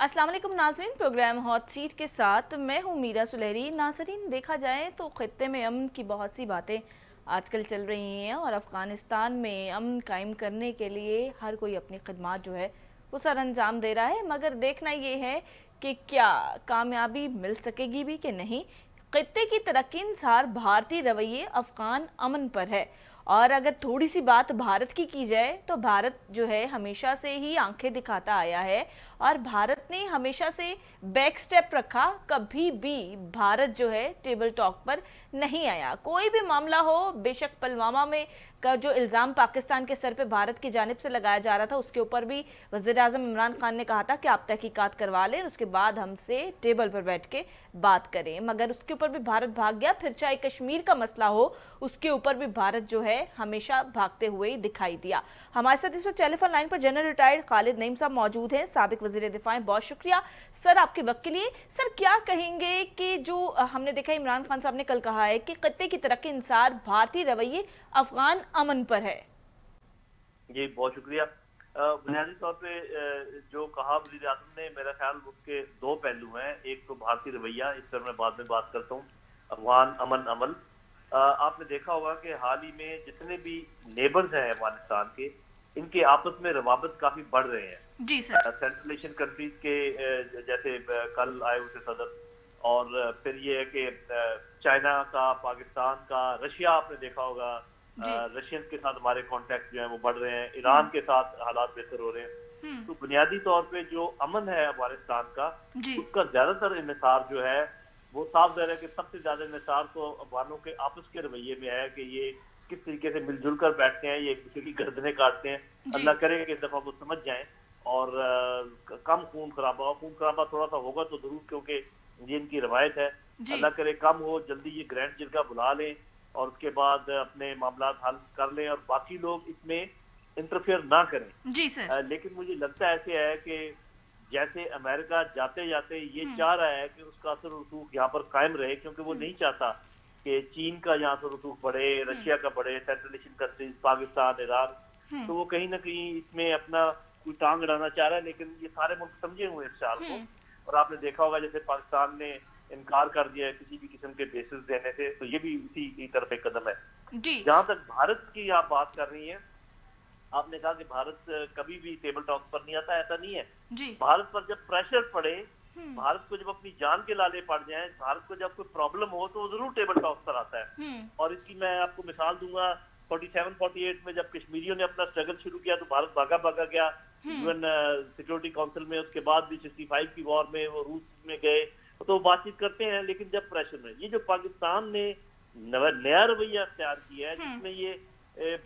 अस्सलाम वालेकुम नाज़रीन, प्रोग्राम हॉट सीट के साथ मैं हूँ मीरा सुलहरी। नाज़रीन, देखा जाए तो खित्ते में अमन की बहुत सी बातें आजकल चल रही हैं और अफ़गानिस्तान में अमन कायम करने के लिए हर कोई अपनी खिदमत जो है वो सर अंजाम दे रहा है, मगर देखना ये है कि क्या कामयाबी मिल सकेगी भी कि नहीं। खित्ते की तरक्की इंसार भारतीय रवैये अफ़गान अमन पर है। और अगर थोड़ी सी बात भारत की जाए तो भारत जो है हमेशा से ही आंखें दिखाता आया है और भारत ने हमेशा से बैक स्टेप रखा। कभी भी भारत जो है टेबल टॉक पर नहीं आया। कोई भी मामला हो, बेशक पुलवामा में का जो इल्ज़ाम पाकिस्तान के सर पे भारत की जानिब से लगाया जा रहा था, उसके ऊपर भी वज़ीर आज़म इमरान खान ने कहा था कि आप तहकीकात करवा लें, उसके बाद हमसे टेबल पर बैठ के बात करें, मगर उसके ऊपर भी भारत भाग गया। फिर चाहे कश्मीर का मसला हो, उसके ऊपर भी भारत जो है हमेशा भागते हुए दिखाई दिया। हमारे साथ इस वक्त टेलीफोन लाइन पर जनरल रिटायर्ड खालिद नईम साहब मौजूद हैं, साबिक वजीर दिफा। बहुत शुक्रिया सर आपके वक्त के लिए। सर, क्या कहेंगे कि जो हमने देखा इमरान खान साहब ने कल कहा है कि खत्ते की तरक्की इंसार भारतीय रवैये अफगान अमन पर है। जी बहुत शुक्रिया। बुनियादी तौर पे जो कहा वज़ीर आज़म ने, मेरा ख्याल उसके दो पहलू हैं। एक तो भारतीय रवैया, इस पर मैं बाद में बात करता हूँ। अफगान अमन अमल, आपने देखा होगा कि हाल ही में जितने भी नेबर्स हैं अफगानिस्तान के, इनके आपस में रवाबत काफी बढ़ रहे हैं। जी सर। सेंट्रल एशियन कंट्रीज के जैसे कल आए हुए थे सदर, और फिर ये है कि चाइना का, पाकिस्तान का, रशिया आपने देखा होगा, रशियन के साथ हमारे कॉन्टेक्ट जो है वो बढ़ रहे हैं, ईरान के साथ हालात बेहतर हो रहे हैं। तो बुनियादी तौर पे जो अमन है अफगानिस्तान का, उसका ज्यादातर इंहिसार जो है वो साफ ज़ाहिर है कि सबसे ज्यादा इंहिसार तो अफगानों के आपस के रवैये में है कि ये किस तरीके से मिलजुल कर बैठते हैं, ये एक दूसरे की गर्दनें काटते हैं। अल्लाह करे कि इस दफा वो समझ जाएं और कम खून खराबा हो। खून खराबा थोड़ा सा होगा तो जरूर, क्योंकि ये इनकी रवायत है। अल्लाह करे कम हो, जल्दी ये ग्रैंड जिरगा बुला लें और उसके बाद अपने मामला हल कर लें और बाकी लोग इसमें इंटरफेयर ना करें। जी सर। लेकिन मुझे लगता ऐसे है कि जैसे अमेरिका जाते जाते ये चाह रहा है कि उसका असर रसूख यहाँ पर कायम रहे, क्योंकि वो नहीं चाहता कि चीन का यहाँ से रसूख बढ़े, रशिया का बढ़े, central Asian countries, Pakistan, Iran. तो वो कहीं ना कहीं इसमें अपना कोई टांग अड़ाना चाह रहा है, लेकिन ये सारे मुल्क समझे हुए इस चाल को। और आपने देखा होगा जैसे पाकिस्तान ने इनकार कर दिया है किसी भी किस्म के बेसिस देने से, तो ये भी उसी की तरफ एक कदम है। जहां तक भारत की आप बात कर रही है, आपने कहा कि भारत कभी भी टेबल टॉक पर नहीं आता, ऐसा नहीं है। भारत पर जब प्रेशर पड़े, भारत को जब अपनी जान के लाले पड़ जाएं, भारत को जब कोई प्रॉब्लम हो, तो वो जरूर टेबल टॉक पर आता है। और इसकी मैं आपको मिसाल दूंगा, 47-48 में जब कश्मीरियों ने अपना स्ट्रगल शुरू किया तो भारत भागा भागा गया यूएन सिक्योरिटी काउंसिल में। उसके बाद भी 65 की वॉर में वो रूस में गए, तो बातचीत करते हैं, लेकिन जब प्रेशर में ये जो पाकिस्तान ने नया रवैया अख्तियार किया है, जिसमें ये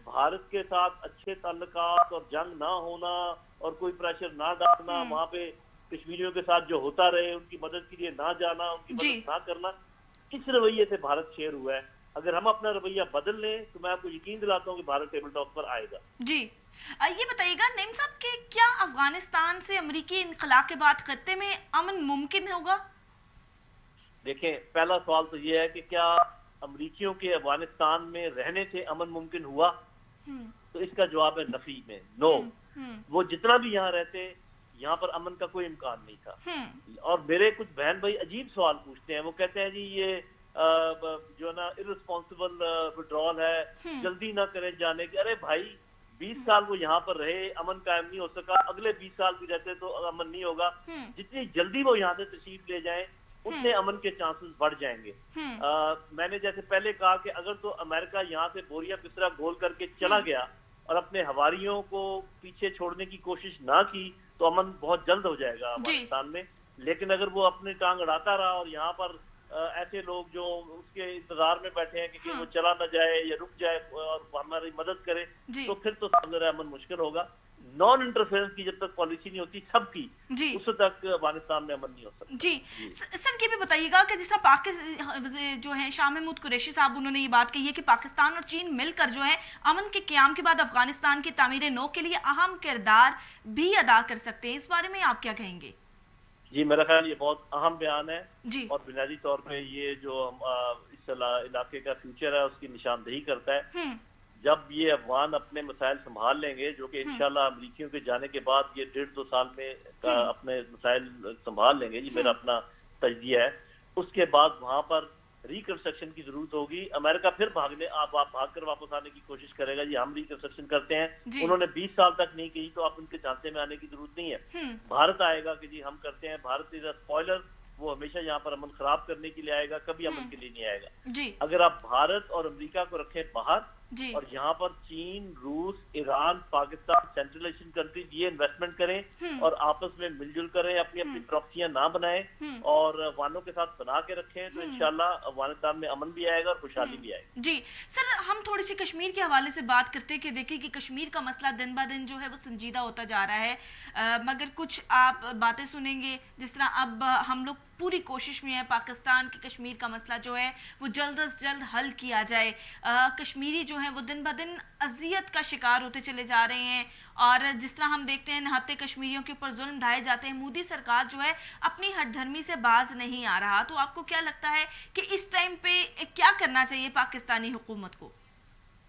भारत के साथ अच्छे ताल्लुकात और जंग ना होना और कोई प्रेशर ना डालना, वहां पे कश्मीरियों के साथ जो होता रहे उनकी मदद के लिए ना जाना, उनकी मदद ना करना, किस रवैये से भारत शेयर हुआ है। अगर हम अपना रवैया बदल लें तो मैं आपको यकीन दिलाता हूँ कि भारत टेबल टॉक पर आएगा। जी, ये बताइएगा नईम साहब कि क्या अफगानिस्तान से अमरीकी इनखला के बाद खत्ते में अमन मुमकिन होगा? देखें, पहला सवाल तो ये है कि क्या अमरीकियों के अफगानिस्तान में रहने से अमन मुमकिन हुआ? तो इसका जवाब है नफी में, नो। वो जितना भी यहाँ रहते, यहाँ पर अमन का कोई इम्कान नहीं था। और मेरे कुछ बहन भाई अजीब सवाल पूछते हैं, वो कहते हैं जी ये जो ना इररिस्पॉन्सिबल विड्रॉल है, जल्दी ना करें जाने की। अरे भाई, 20 साल वो यहाँ पर रहे, अमन कायम नहीं हो सका, अगले 20 साल भी रहते तो अमन नहीं होगा। जितनी जल्दी वो यहाँ से तशरीफ ले जाएं, उतने अमन के चांसेस बढ़ जाएंगे। मैंने जैसे पहले कहा कि अगर तो अमेरिका यहाँ से बोरिया बिस्तरा गोल करके चला गया और अपने हवारियों को पीछे छोड़ने की कोशिश ना की, तो अमन बहुत जल्द हो जाएगा अफगानिस्तान में। लेकिन अगर वो अपनी टांग अड़ाता रहा और यहाँ पर ऐसे लोग जो उसके इंतजार में बैठे हैं कि वो चला न जाए या रुक जाए और हमारी मदद करे, तो फिर तो अमन मुश्किल होगा। नॉन इंटरफेरेंस की जब तक पॉलिसी नहीं होती सबकी, उस तक अफगानिस्तान में अमन नहीं हो सकता। जी सर, ये भी बताइएगा कि जिस तरह पाकिस्तान जो है शाह महमूद कुरैशी साहब, उन्होंने ये बात कही है कि पाकिस्तान और चीन मिलकर जो है अमन के क़याम के बाद अफगानिस्तान की तामीर नौ के लिए अहम किरदार भी अदा कर सकते हैं। इस बारे में आप क्या कहेंगे? जी, मेरा ख्याल ये बहुत अहम बयान है जी। और बुनियादी तौर पे ये जो इस इलाके का फ्यूचर है उसकी निशानदेही करता है। جب یہ افغان اپنے مسائل سنبھال لیں گے، جو کہ انشاءاللہ امریکیوں کے جانے کے بعد یہ 1.5-2 سال میں اپنے مسائل سنبھال لیں گے، یہ میرا اپنا تجزیہ ہے، اس کے بعد وہاں پر ریکنسٹرکشن کی ضرورت ہوگی. امریکہ پھر بھاگ کر واپس آنے کی کوشش کرے گا، ہم ریکنسٹرکشن کرتے ہیں. انہوں نے 20 سال تک نہیں کی تو اب ان کے جانتے میں آنے کی ضرورت نہیں ہے. بھارت آئے گا کہ جی ہم کرتے ہیں. بھارت از اے اسپوائلر، وہ ہمیشہ یہاں پر امن خراب کرنے کے لیے آئے گا، کبھی امن کے لیے نہیں آئے گا. اگر آپ بھارت اور امریکہ کو رکھیں باہر اور یہاں پر چین، روس، Iran, Pakistan, central Asian countries یہ انویسٹمنٹ کریں اور آپس میں مل جل کریں، اپنی اپنی پراکسیاں نہ بنائیں اور افغانوں کے ساتھ بنا کے رکھیں، تو انشاءاللہ افغانستان میں امن بھی آئے گا اور خوشحالی بھی آئے گی. جی سر، ہم تھوڑی سی کشمیر کے حوالے سے بات کرتے ہیں کہ دیکھیں کہ کشمیر کا مسئلہ دن بہ دن جو ہے وہ سنجیدہ ہوتا جا رہا ہے، مگر کچھ آپ باتیں سنیں گے جس طرح اب ہم لوگ پوری کوشش میں ہے پاکستان کی کشمیر کا مسئلہ جو ہے وہ جلد از جلد حل کیا جائے. کشمیری جو ہیں وہ دن بہ دن اذیت کا شکار ہوتے چلے جا رہے ہیں، اور جس طرح ہم دیکھتے ہیں نہاتے کشمیریوں کے اوپر ظلم ڈھائے جاتے ہیں. مودی سرکار جو ہے اپنی ہٹ دھرمی سے باز نہیں آ رہا، تو آپ کو کیا لگتا ہے کہ اس ٹائم پہ کیا کرنا چاہیے پاکستانی حکومت کو؟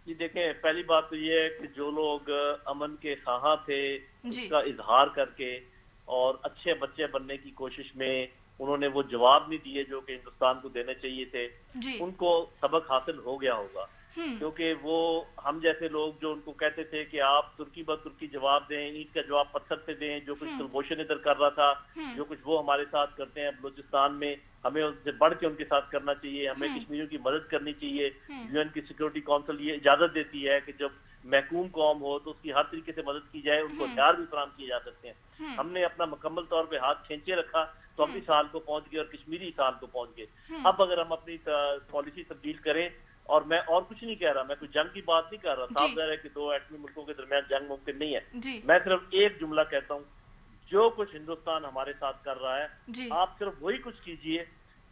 جی دیکھیں، پہلی بات تو یہ ہے کہ جو لوگ امن کے خواہاں تھے اس جی کا اظہار کر کے اور اچھے بچے بننے کی کوشش میں انہوں نے وہ جواب نہیں دیے جو کہ ہندوستان کو دینے چاہیے تھے، جی ان کو سبق حاصل ہو گیا ہوگا. کیونکہ وہ ہم جیسے لوگ جو ان کو کہتے تھے کہ آپ ترکی بہ ترکی جواب دیں، اینٹ کا جواب پتھر سے دیں، جو کچھ کلبھوشن ادھر کر رہا تھا، جو کچھ وہ ہمارے ساتھ کرتے ہیں بلوچستان میں، ہمیں ان سے بڑھ کے ان کے ساتھ کرنا چاہیے. ہمیں کشمیریوں کی مدد کرنی چاہیے. یو این کی سیکورٹی کونسل یہ اجازت دیتی ہے کہ جب محکوم قوم ہو تو اس کی ہر طریقے سے مدد کی جائے، ان کو ہتھیار بھی فراہم کیے جا سکتے ہیں. ہم نے اپنا مکمل طور پہ ہاتھ کھینچے رکھا تو ہم اس حال کو پہنچ گئے اور کشمیری اس حال کو پہنچ گئے. اب اگر ہم اپنی پالیسی تبدیل کریں، اور میں اور کچھ نہیں کہہ رہا، میں کوئی جنگ کی بات نہیں کر رہا، صاف ظاہر ہے کہ دو ایٹمی ملکوں کے درمیان جنگ ممکن نہیں ہے. میں صرف ایک جملہ کہتا ہوں، جو کچھ ہندوستان ہمارے ساتھ کر رہا ہے آپ صرف وہی کچھ کیجئے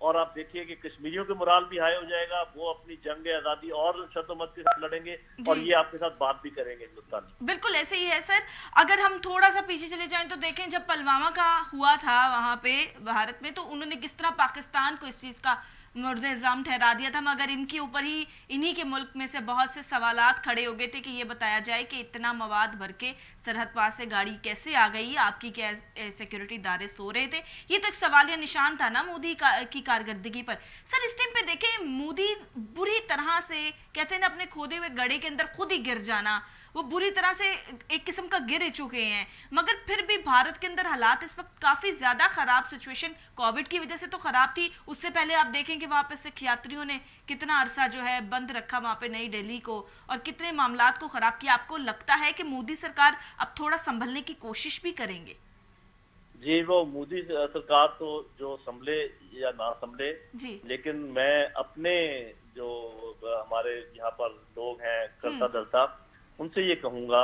اور آپ دیکھیے کہ کشمیریوں کے مرال بھی ہائی ہو جائے گا، وہ اپنی جنگ آزادی اور شد و مت کے ساتھ لڑیں گے اور یہ آپ کے ساتھ بات بھی کریں گے ہندوستانی. بالکل ایسے ہی ہے سر. اگر ہم تھوڑا سا پیچھے چلے جائیں تو دیکھیں جب پلوامہ کا ہوا تھا وہاں پہ بھارت میں، تو انہوں نے کس طرح پاکستان کو اس چیز کا مورد الزام ٹھہرا دیا تھا، مگر ان کے اوپر ہی انہی کے ملک میں سے بہت سے سوالات کھڑے ہو گئے تھے کہ یہ بتایا جائے کہ اتنا مواد بھر کے سرحد پار سے گاڑی کیسے آ گئی، آپ کی کیا سیکیورٹی ادارے سو رہے تھے. یہ تو ایک سوالیہ نشان تھا نا مودی کی کارکردگی پر. سر اس ٹائم پہ دیکھیں مودی بری طرح سے کہتے ہیں نا اپنے کھودے ہوئے گڑھے کے اندر خود ہی گر جانا، وہ بری طرح سے ایک قسم کا گر چکے ہیں. مگر پھر بھی بھارت کے اندر حالات اس وقت کافی زیادہ خراب، سچویشن کووڈ کی وجہ سے تو خراب تھی، اس سے پہلے آپ دیکھیں کہ وہاں پہ سکھ یاتریوں نے کتنا عرصہ جو ہے بند رکھا وہاں پہ نئی دہلی کو اور کتنے معاملات کو خراب کیا. آپ کو لگتا ہے کہ مودی سرکار اب تھوڑا سنبھلنے کی کوشش بھی کریں گے؟ جی وہ مودی سرکار تو جو سنبھلے یا نہ سنبھلے، لیکن میں اپنے جو ہمارے یہاں پر لوگ ہیں کرتا دھرتا ان سے یہ کہوں گا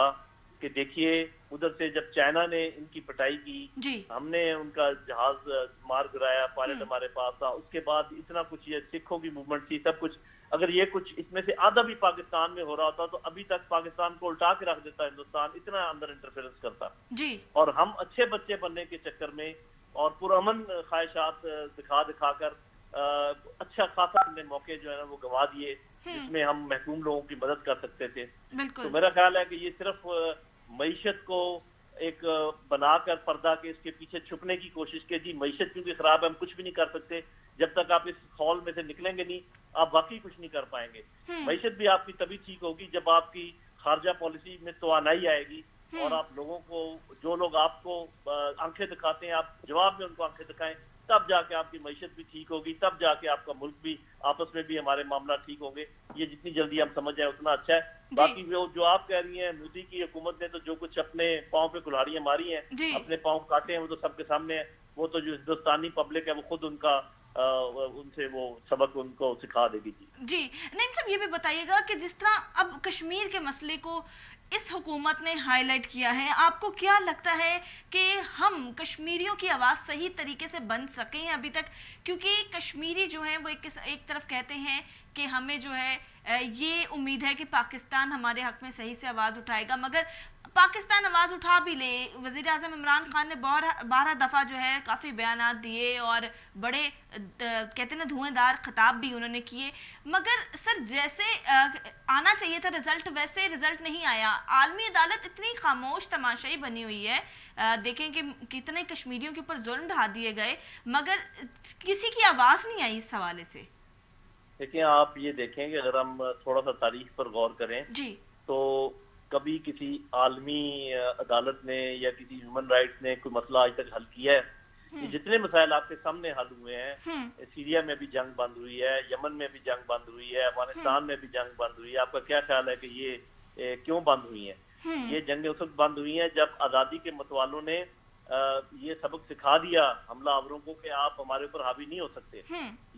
کہ دیکھیے ادھر سے جب چائنا نے ان کی پٹائی کی، ہم نے ان کا جہاز مار گرایا، پائلٹ ہمارے پاس تھا، اس کے بعد اتنا کچھ یہ سکھوں کی موومنٹ تھی، سب کچھ. اگر یہ کچھ اس میں سے آدھا بھی پاکستان میں ہو رہا ہوتا تو ابھی تک پاکستان کو الٹا کے رکھ دیتا ہندوستان، اتنا اندر انٹرفیئرنس کرتا. اور ہم اچھے بچے بننے کے چکر میں اور پرامن خواہشات دکھا کر اچھا خاصا ہم نے موقع جو ہے نا وہ گنوا دیے جس میں ہم محکوم لوگوں کی مدد کر سکتے تھے. تو میرا خیال ہے کہ یہ صرف معیشت کو ایک بنا کر پردہ کے اس کے پیچھے چھپنے کی کوشش کی. جی معیشت کیونکہ خراب ہے، ہم کچھ بھی نہیں کر سکتے جب تک آپ اس خول میں سے نکلیں گے نہیں، آپ واقعی کچھ نہیں کر پائیں گے. معیشت بھی آپ کی تبھی ٹھیک ہوگی جب آپ کی خارجہ پالیسی میں توانائی آئے گی اور آپ لوگوں کو، جو لوگ آپ کو آنکھیں دکھاتے ہیں، آپ جواب میں ان کو آنکھیں دکھائیں، تب جا کے آپ کی معیشت بھی ٹھیک ہوگی، تب جا کے آپ کا ملک بھی آپس میں بھی ہمارے معاملات ٹھیک ہوں گے. یہ جتنی جلدی ہم سمجھ جائیں اتنا اچھا ہے. باقی جو آپ کہہ رہی ہیں مودی کی حکومت نے تو جو کچھ اپنے پاؤں پہ کلہاڑیاں ماری ہیں، اپنے پاؤں کاٹے ہیں، وہ تو سب کے سامنے ہے. وہ تو جو ہندوستانی پبلک ہے وہ خود ان کا ان سے وہ سبق ان کو سکھا دے گی. جی نعیم صاحب یہ بھی بتائیے گا کہ جس طرح اب کشمیر کے مسئلے کو اس حکومت نے ہائی لائٹ کیا ہے، آپ کو کیا لگتا ہے کہ ہم کشمیریوں کی آواز صحیح طریقے سے بن سکے ہیں ابھی تک؟ کیونکہ کشمیری جو ہیں وہ ایک طرف کہتے ہیں کہ ہمیں جو ہے یہ امید ہے کہ پاکستان ہمارے حق میں صحیح سے آواز اٹھائے گا، مگر पाकिस्तान आवाज़ उठा भी ले, वज़ीर आज़म इमरान खान ने 12 दफ़ा जो है काफ़ी बयानात दिए और बड़े कहते हैं ना धुआंधार खिताब भी उन्होंने किए, मगर सर जैसे आना चाहिए था रिजल्ट वैसे रिजल्ट नहीं आया। आलमी अदालत इतनी खामोश तमाशाई बनी हुई है, देखें कि कितने कश्मीरियों के ऊपर जुल्म ढा दिए गए मगर किसी की आवाज़ नहीं आई इस हवाले से। देखिए, आप ये देखें कि अगर हम थोड़ा सा तारीख पर गौर करें जी, तो कभी किसी आलमी अदालत ने या किसी ह्यूमन राइट्स ने कोई मसला आज तक हल किया है? ये जितने मसाइल आपके सामने हल हुए हैं, सीरिया में भी जंग बंद हुई है, यमन में भी जंग बंद हुई है, अफगानिस्तान में भी जंग बंद हुई है, आपका क्या ख्याल है कि ये क्यों बंद हुई है? ये जंगें उस वक्त बंद हुई हैं जब आज़ादी के मतवालों ने ये सबक सिखा दिया हमलावरों को कि आप हमारे ऊपर हावी नहीं हो सकते।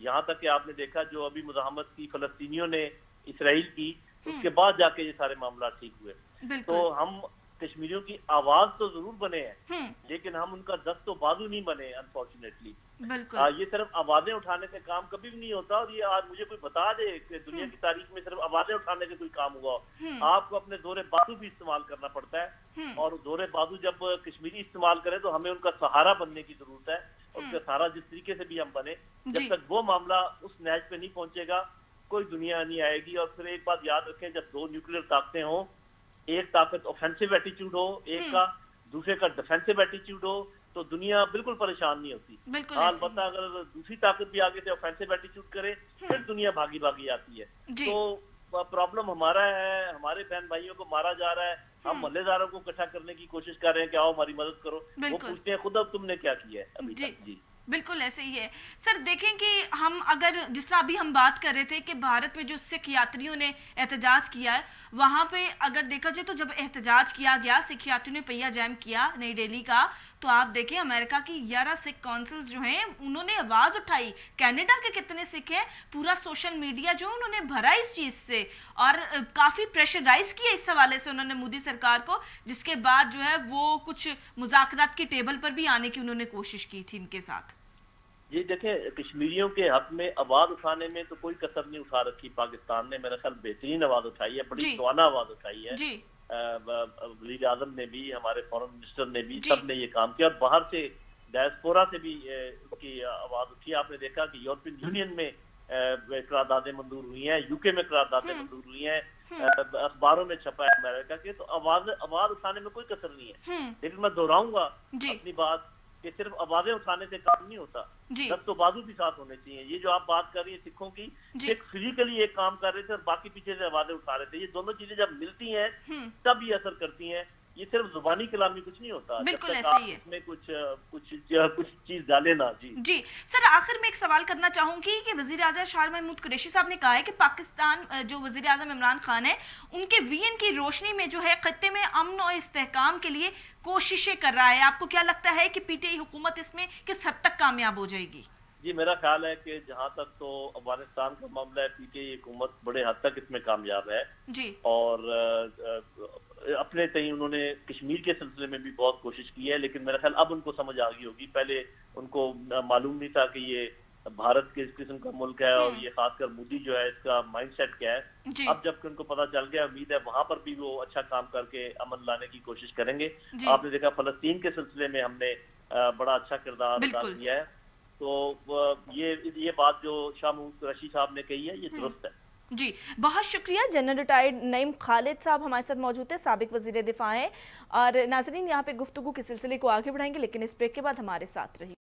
यहाँ तक कि आपने देखा जो अभी मुज़ाहमत की फलस्तीनियों ने इसराइल की, उसके बाद जाके ये सारे मामला ठीक हुए। तो हम कश्मीरियों की आवाज तो जरूर बने हैं, लेकिन हम उनका दस्त बाजू नहीं बने अनफॉर्चुनेटली। ये सिर्फ आवाजें उठाने से काम कभी भी नहीं होता। और ये आज मुझे कोई बता दे कि दुनिया की तारीख में सिर्फ आवाजें उठाने से कोई काम हुआ हो। आपको अपने जोरे बाजू भी इस्तेमाल करना पड़ता है, और जोरे बाजू जब कश्मीरी इस्तेमाल करें तो हमें उनका सहारा बनने की जरूरत है। उसका सहारा जिस तरीके से भी हम बने, जब तक वो मामला उस नैज पे नहीं पहुंचेगा कोई दुनिया नहीं आएगी। और फिर एक बात याद रखें, जब दो न्यूक्लियर ताकतें हों, एक ताकत ऑफेंसिव एटीट्यूड हो, एक का दूसरे का डिफेंसिव एटीट्यूड हो, तो दुनिया बिल्कुल परेशान नहीं होती। अलबत्ता अगर दूसरी ताकत भी आगे से ऑफेंसिव एटीट्यूड करे, फिर दुनिया भागी भागी आती है। तो प्रॉब्लम हमारा है, हमारे बहन भाइयों को मारा जा रहा है, हम मोहल्लेदारों को इकट्ठा करने की कोशिश कर रहे हैं कि आओ हमारी मदद करो। वो पूछते हैं खुद अब तुमने क्या किया है अभी तक। जी बिल्कुल ऐसे ही है सर। देखें कि हम अगर जिस तरह अभी हम बात कर रहे थे कि भारत में जो सिख यात्रियों ने एहतजाज किया है, वहाँ पे अगर देखा जाए तो जब एहतजाज किया गया, सिख यात्रियों ने पहिया जैम किया नई दिल्ली का, तो आप देखें अमेरिका की 11 सिख काउंसिल्स जो हैं उन्होंने आवाज़ उठाई। कनाडा के कितने सिख हैं, पूरा सोशल मीडिया जो उन्होंने भरा इस चीज़ से और काफ़ी प्रेशराइज किया इस हवाले से उन्होंने मोदी सरकार को, जिसके बाद जो है वो कुछ मुज़ाकरात की टेबल पर भी आने की उन्होंने कोशिश की थी इनके साथ। ये देखें, कश्मीरियों के हक में आवाज उठाने में तो कोई कसर नहीं उठा रखी पाकिस्तान ने। मेरा ख्याल बेहतरीन आवाज उठाई है, बड़ी तवाना आवाज उठाई है। वज़ीर आज़म ने भी, हमारे फॉरेन मिनिस्टर ने भी, सब ने ये काम किया। और बाहर से डायस्पोरा से भी की आवाज उठी। आपने देखा कि यूरोपियन यूनियन में करारदादें मंजूर हुई हैं, यूके में करारदादें मंजूर हुई हैं, अखबारों में छपा है अमेरिका के। तो आवाज उठाने में कोई कसर नहीं है। लेकिन मैं दोहराऊंगा अपनी बात कि सिर्फ आवाजें उठाने से काम नहीं होता, दस्त बाजू भी साथ होने चाहिए। ये जो आप बात कर रही है सिखों की, सिख फिजिकली एक काम कर रहे थे और बाकी पीछे से आवाजें उठा रहे थे। ये दोनों चीजें जब मिलती हैं तब ये असर करती हैं। ये सिर्फ जुबानी कलामी कुछ नहीं होता। बिल्कुल ऐसा ही है। इसमें कुछ चीज डाले ना। जी सर, आखिर में एक सवाल करना चाहूंगी कि वजीर आज़म शाह महमूद कुरैशी साहब ने कहा है कि पाकिस्तान जो वजीर आज़म इमरान खान है उनके विजन की रोशनी में जो है खत्ते में अमन और इस्तेहकाम के लिए कोशिशें कर रहा है। आपको क्या लगता है कि पीटीआई हुकूमत इसमें किस हद तक कामयाब हो जाएगी? जी, मेरा ख्याल है कि जहाँ तक तो अफगानिस्तान का मामला है, पीटीआई हुकूमत बड़े हद तक इसमें कामयाब है जी। और अपने तय उन्होंने कश्मीर के सिलसिले में भी बहुत कोशिश की है, लेकिन मेरा ख्याल अब उनको समझ आ गई होगी। पहले उनको मालूम नहीं था कि ये भारत के इस किस्म का मुल्क है और ये खासकर मोदी जो है इसका माइंडसेट क्या है। अब जबकि उनको पता चल गया, उम्मीद है वहां पर भी वो अच्छा काम करके अमन लाने की कोशिश करेंगे। आपने देखा फलस्तीन के सिलसिले में हमने बड़ा अच्छा किरदार अदा किया है। तो ये बात जो शाह महमूद कुरैशी साहब ने कही है, ये दुरुस्त है। जी, बहुत शुक्रिया। जनरल रिटायर्ड नईम खालिद साहब हमारे साथ मौजूद है, साबिक वजीर दिफा हैं। और नाजरीन, यहाँ पे गुफ्तगू के सिलसिले को आगे बढ़ाएंगे, लेकिन इस ब्रेक के बाद हमारे साथ रहिए।